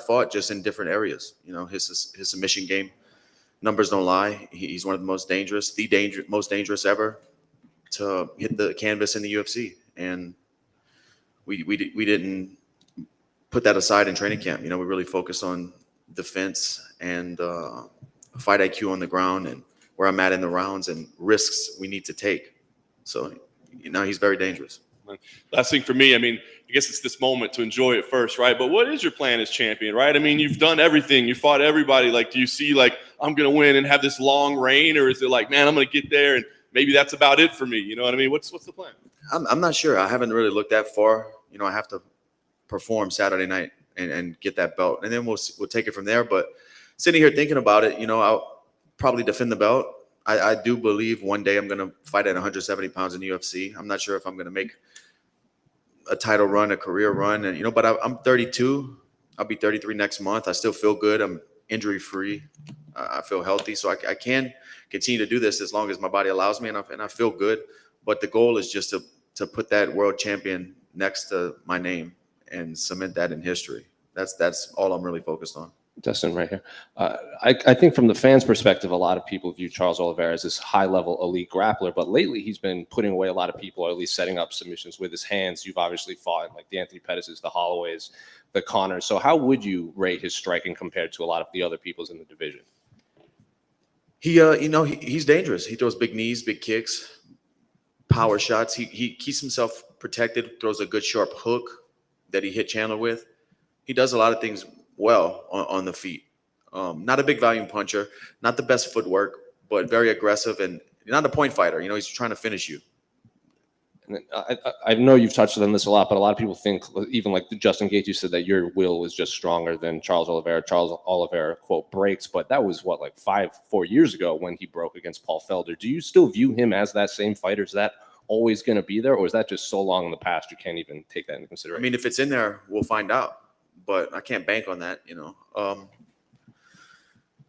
fought, just in different areas. His submission game, numbers don't lie. He's one of the most dangerous ever to hit the canvas in the UFC. And we didn't put that aside in training camp. We really focused on defense and fight IQ on the ground and where I'm at in the rounds and risks we need to take. So, he's very dangerous. Last thing for me, I guess it's this moment to enjoy it first, right? But what is your plan as champion, right? You've done everything. You fought everybody. Do you see, I'm going to win and have this long reign? Or is it man, I'm going to get there and maybe that's about it for me? You know what I mean? What's the plan? I'm not sure. I haven't really looked that far. I have to perform Saturday night and get that belt. And then we'll take it from there. But sitting here thinking about it, I'll probably defend the belt. I do believe one day I'm going to fight at 170 pounds in the UFC. I'm not sure if I'm going to make a title run, a career run. And, but I'm 32. I'll be 33 next month. I still feel good. I'm injury free. I feel healthy. So I can continue to do this as long as my body allows me. And I feel good. But the goal is just to put that world champion next to my name and cement that in history. That's all I'm really focused on. Dustin, right here. I think from the fans' perspective, a lot of people view Charles Oliveira as this high-level elite grappler, but lately he's been putting away a lot of people, or at least setting up submissions with his hands. You've obviously fought the Anthony Pettis's, the Holloways, the Connors. So how would you rate his striking compared to a lot of the other people's in the division? He's dangerous. He throws big knees, big kicks, power shots. He keeps himself protected, throws a good sharp hook that he hit Chandler with. He does a lot of things well on the feet. Not a big volume puncher, not the best footwork, but very aggressive and not a point fighter. He's trying to finish you. And I know you've touched on this a lot, but a lot of people think, even Justin Gaethje said, that your will is just stronger than Charles Oliveira. Charles Oliveira, quote, breaks, but that was 4 years ago when he broke against Paul Felder. Do you still view him as that same fighter? Is that always going to be there, or is that just so long in the past you can't even take that into consideration? If it's in there, we'll find out. But I can't bank on that,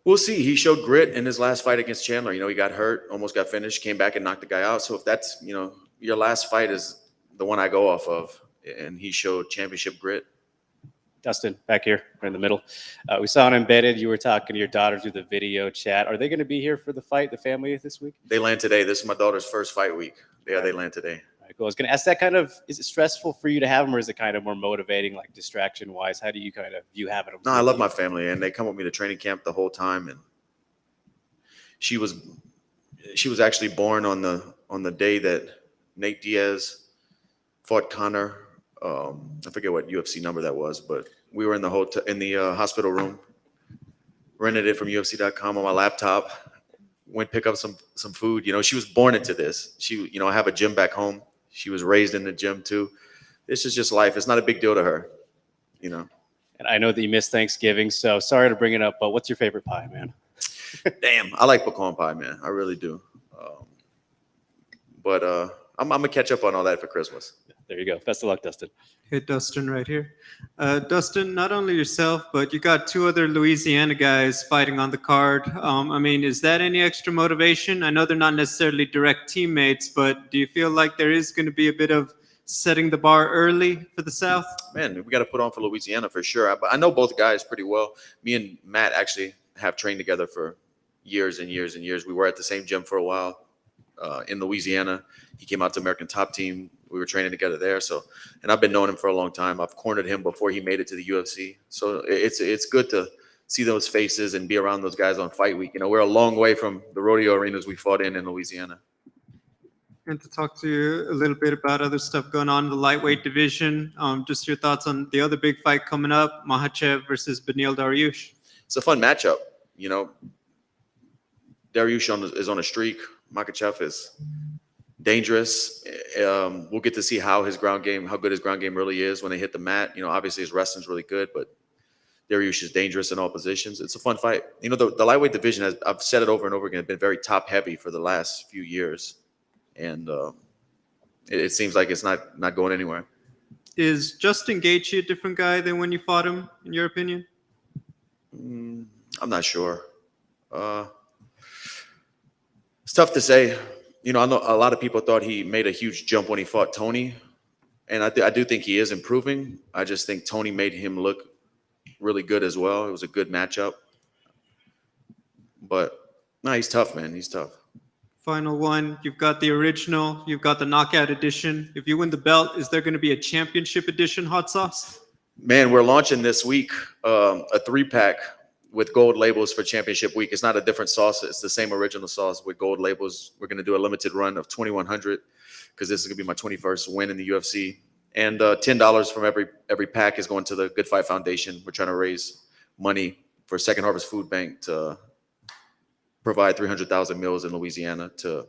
We'll see. He showed grit in his last fight against Chandler. He got hurt, almost got finished, came back and knocked the guy out. So if that's, your last fight is the one I go off of, and he showed championship grit. Dustin, back here, right in the middle. We saw on Embedded, you were talking to your daughter through the video chat. Are they going to be here for the fight, the family, this week? They land today. This is my daughter's first fight week. Yeah, they land today. All right, cool. I was going to ask that is it stressful for you to have them, or is it kind of more motivating, distraction-wise? How do you kind of view having them? No, I love my family, and they come with me to training camp the whole time. And she was actually born on the day that Nate Diaz fought Connor. I forget what UFC number that was, but we were in the hospital room, rented it from UFC.com on my laptop, went pick up some food. She was born into this. I have a gym back home. She was raised in the gym too. This is just life. It's not a big deal to her, And I know that you missed Thanksgiving, so sorry to bring it up, but what's your favorite pie, man? Damn, I like pecan pie, man. I really do. But I'm gonna catch up on all that for Christmas. There you go. Best of luck, Dustin. Hey, Dustin, right here. Dustin, not only yourself, but you got two other Louisiana guys fighting on the card. Is that any extra motivation? I know they're not necessarily direct teammates, but do you feel like there is going to be a bit of setting the bar early for the South? Man, we got to put on for Louisiana for sure. But I know both guys pretty well. Me and Matt actually have trained together for years and years and years. We were at the same gym for a while in Louisiana. He came out to American Top Team. We were training together there. And I've been knowing him for a long time. I've cornered him before he made it to the UFC. So it's good to see those faces and be around those guys on fight week. We're a long way from the rodeo arenas we fought in Louisiana. And to talk to you a little bit about other stuff going on in the lightweight division, just your thoughts on the other big fight coming up, Makhachev versus Beneil Dariush. It's a fun matchup. Dariush is on a streak. Makhachev is dangerous. We'll get to see how good his ground game really is when they hit the mat. Obviously his wrestling's really good, but Dariush is dangerous in all positions. It's a fun fight. The lightweight division I've said it over and over again, has been very top heavy for the last few years. And it seems like it's not going anywhere. Is Justin Gaethje a different guy than when you fought him, in your opinion? I'm not sure. It's tough to say. I know a lot of people thought he made a huge jump when he fought Tony. And I do think he is improving. I just think Tony made him look really good as well. It was a good matchup. But no, he's tough, man. He's tough. Final one. You've got the original. You've got the knockout edition. If you win the belt, is there going to be a championship edition hot sauce? Man, we're launching this week a 3-pack with gold labels for championship week. It's not a different sauce. It's the same original sauce with gold labels. We're going to do a limited run of 2,100 because this is going to be my 21st win in the UFC. And $10 from every pack is going to the Good Fight Foundation. We're trying to raise money for Second Harvest Food Bank to provide 300,000 meals in Louisiana to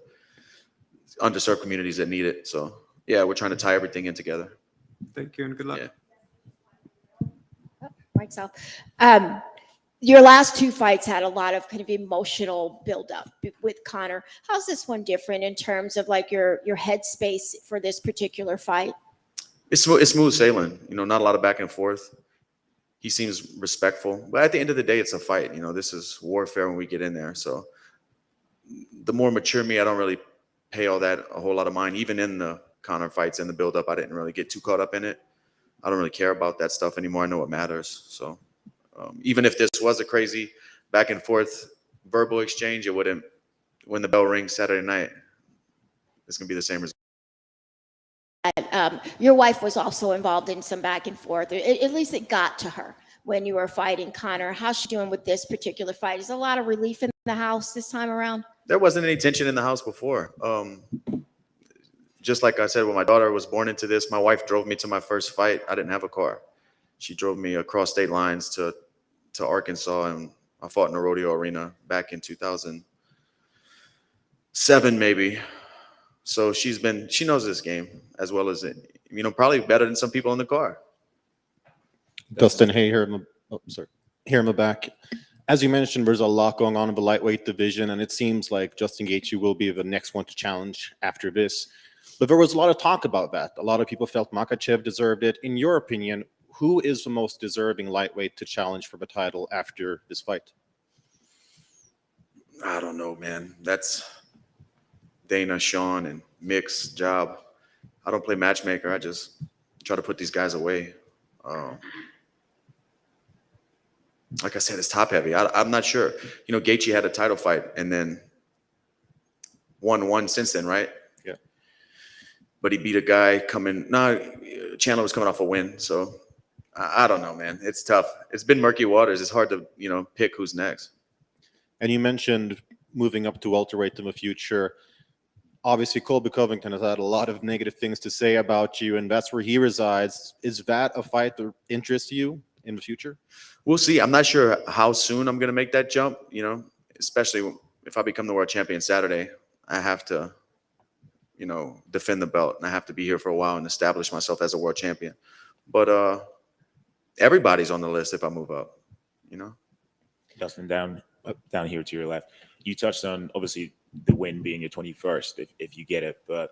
underserved communities that need it. So, yeah, we're trying to tie everything in together. Thank you and good luck. Yeah. Mike's off. Your last 2 fights had a lot of kind of emotional buildup with Conor. How's this one different in terms of like your headspace for this particular fight? It's smooth sailing, not a lot of back and forth. He seems respectful, but at the end of the day, it's a fight. This is warfare when we get in there. So the more mature me, I don't really pay a whole lot of mind. Even in the Conor fights and the buildup, I didn't really get too caught up in it. I don't really care about that stuff anymore. I know what matters. So even if this was a crazy back and forth verbal exchange, it wouldn't. When the bell rings Saturday night, it's gonna be the same result. Your wife was also involved in some back and forth. At least it got to her when you were fighting Conor. How's she doing with this particular fight? Is there a lot of relief in the house this time around? There wasn't any tension in the house before. Just like I said, when my daughter was born into this, my wife drove me to my first fight. I didn't have a car. She drove me across state lines to Arkansas, and I fought in a rodeo arena back in 2007, maybe. So she knows this game as well as it, probably better than some people in the car. Dustin, hey, here in the back. As you mentioned, there's a lot going on in the lightweight division, and it seems like Justin Gaethje will be the next one to challenge after this. But there was a lot of talk about that. A lot of people felt Makhachev deserved it. In your opinion, who is the most deserving lightweight to challenge for the title after this fight? I don't know, man. That's Dana, Sean, and Mick's job. I don't play matchmaker. I just try to put these guys away. Like I said, it's top heavy. I'm not sure. Gaethje had a title fight and then won one since then, right? Yeah. But he beat a guy Chandler was coming off a win. So I don't know, man. It's tough. It's been murky waters. It's hard to, pick who's next. And you mentioned moving up to welterweight in the future. Obviously, Colby Covington has had a lot of negative things to say about you, and that's where he resides. Is that a fight that interests you in the future? We'll see. I'm not sure how soon I'm going to make that jump, especially if I become the world champion Saturday. I have to, defend the belt, and I have to be here for a while and establish myself as a world champion. But everybody's on the list if I move up, Dustin, down here to your left. You touched on, obviously, the win being your 21st, if you get it. But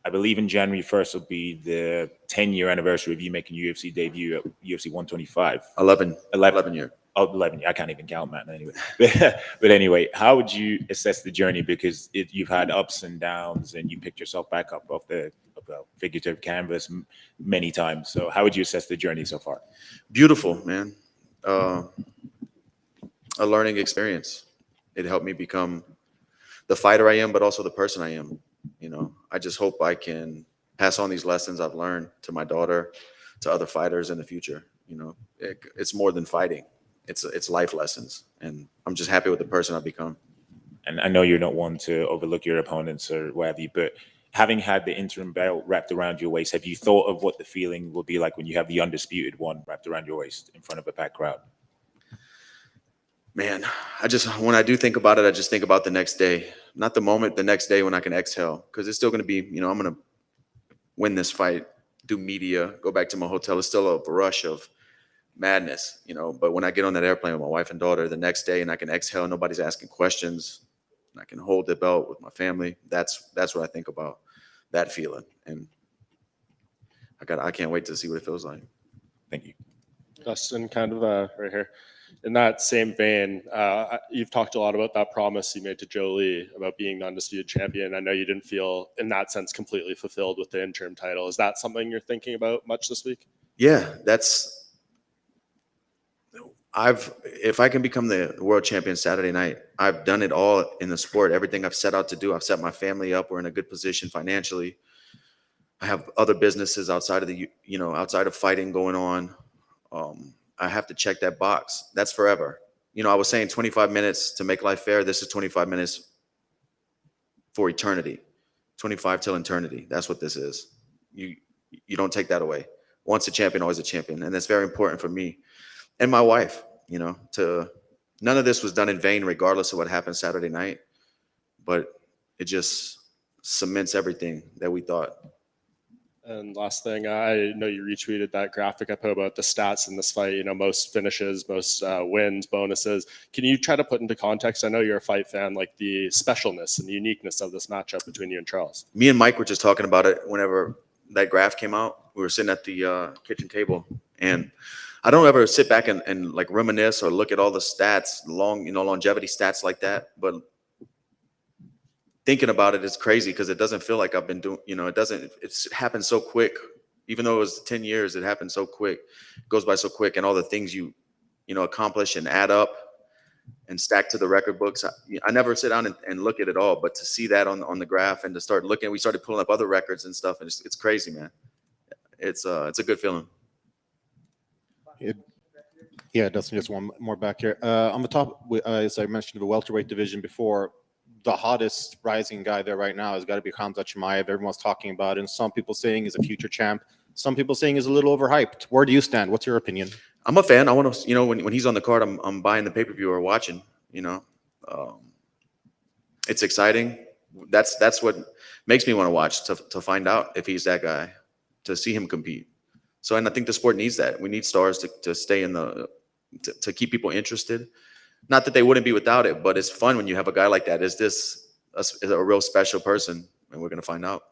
I believe in January 1st will be the 10-year anniversary of you making UFC debut at UFC 125. 11 year. Oh, 11 year. I can't even count, man. Anyway, but anyway, how would you assess the journey? Because you've had ups and downs, and you picked yourself back up off the figurative canvas many times. So how would you assess the journey so far? Beautiful, man. A learning experience. It helped me become the fighter I am, but also the person I am. I just hope I can pass on these lessons I've learned to my daughter, to other fighters in the future. It's more than fighting. It's life lessons, and I'm just happy with the person I've become. And I know you're not one to overlook your opponents or whatever, but having had the interim belt wrapped around your waist, have you thought of what the feeling will be like when you have the undisputed one wrapped around your waist in front of a packed crowd? Man, when I do think about it, I just think about the next day, not the moment, the next day when I can exhale, because it's still going to be, I'm going to win this fight, do media, go back to my hotel. It's still a rush of madness, but when I get on that airplane with my wife and daughter the next day and I can exhale, nobody's asking questions, and I can hold the belt with my family. That's what I think about, that feeling. And I can't wait to see what it feels like. Thank you. Dustin, kind of right here. In that same vein, you've talked a lot about that promise you made to Jolie about being the undisputed champion. I know you didn't feel, in that sense, completely fulfilled with the interim title. Is that something you're thinking about much this week? Yeah, that's if I can become the world champion Saturday night, I've done it all in the sport. Everything I've set out to do, I've set my family up. We're in a good position financially. I have other businesses outside of outside of fighting going on. I have to check that box. That's forever. I was saying 25 minutes to make life fair. This is 25 minutes for eternity. 25 till eternity. That's what this is. You don't take that away. Once a champion, always a champion. And that's very important for me and my wife, none of this was done in vain, regardless of what happened Saturday night, but it just cements everything that we thought. And last thing, I know you retweeted that graphic I put about the stats in this fight, most finishes, most wins, bonuses. Can you try to put into context, I know you're a fight fan, like the specialness and the uniqueness of this matchup between you and Charles? Me and Mike were just talking about it whenever that graph came out. We were sitting at the kitchen table, and I don't ever sit back and like reminisce or look at all the stats, longevity stats like that. But thinking about it is crazy because it doesn't feel like I've been doing, it's happened so quick. Even though it was 10 years, it happened so quick. It goes by so quick, and all the things you accomplish and add up and stack to the record books. I never sit down and look at it all, but to see that on the graph and to start looking, we started pulling up other records and stuff, and it's crazy, man. It's a good feeling. Yeah, Dustin, just one more back here. On the top, as I mentioned, the welterweight division before, the hottest rising guy there right now has got to be Khamzat Chimaev. Everyone's talking about it, and some people saying he's a future champ. Some people saying he's a little overhyped. Where do you stand? What's your opinion? I'm a fan. I want to, when he's on the card, I'm buying the pay-per-view or watching. It's exciting. That's what makes me want to watch, to find out if he's that guy, to see him compete. So, and I think the sport needs that. We need stars to stay to keep people interested. Not that they wouldn't be without it, but it's fun when you have a guy like that. Is this a real special person? And we're going to find out.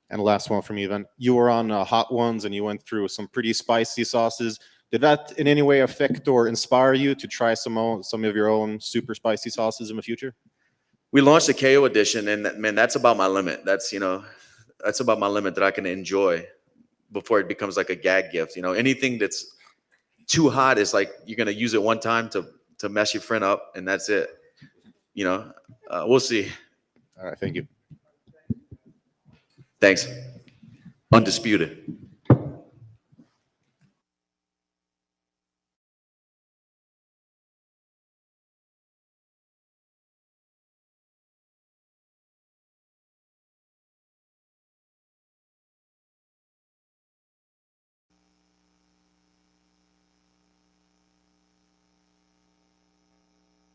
And last one from you, then. You were on Hot Ones, and you went through some pretty spicy sauces. Did that in any way affect or inspire you to try some of your own super spicy sauces in the future? We launched a KO edition, and man, that's about my limit. That's about my limit that I can enjoy before it becomes like a gag gift. Anything that's too hot is like you're gonna use it one time to mess your friend up, and that's it. We'll see. All right, thank you. Thanks. Undisputed.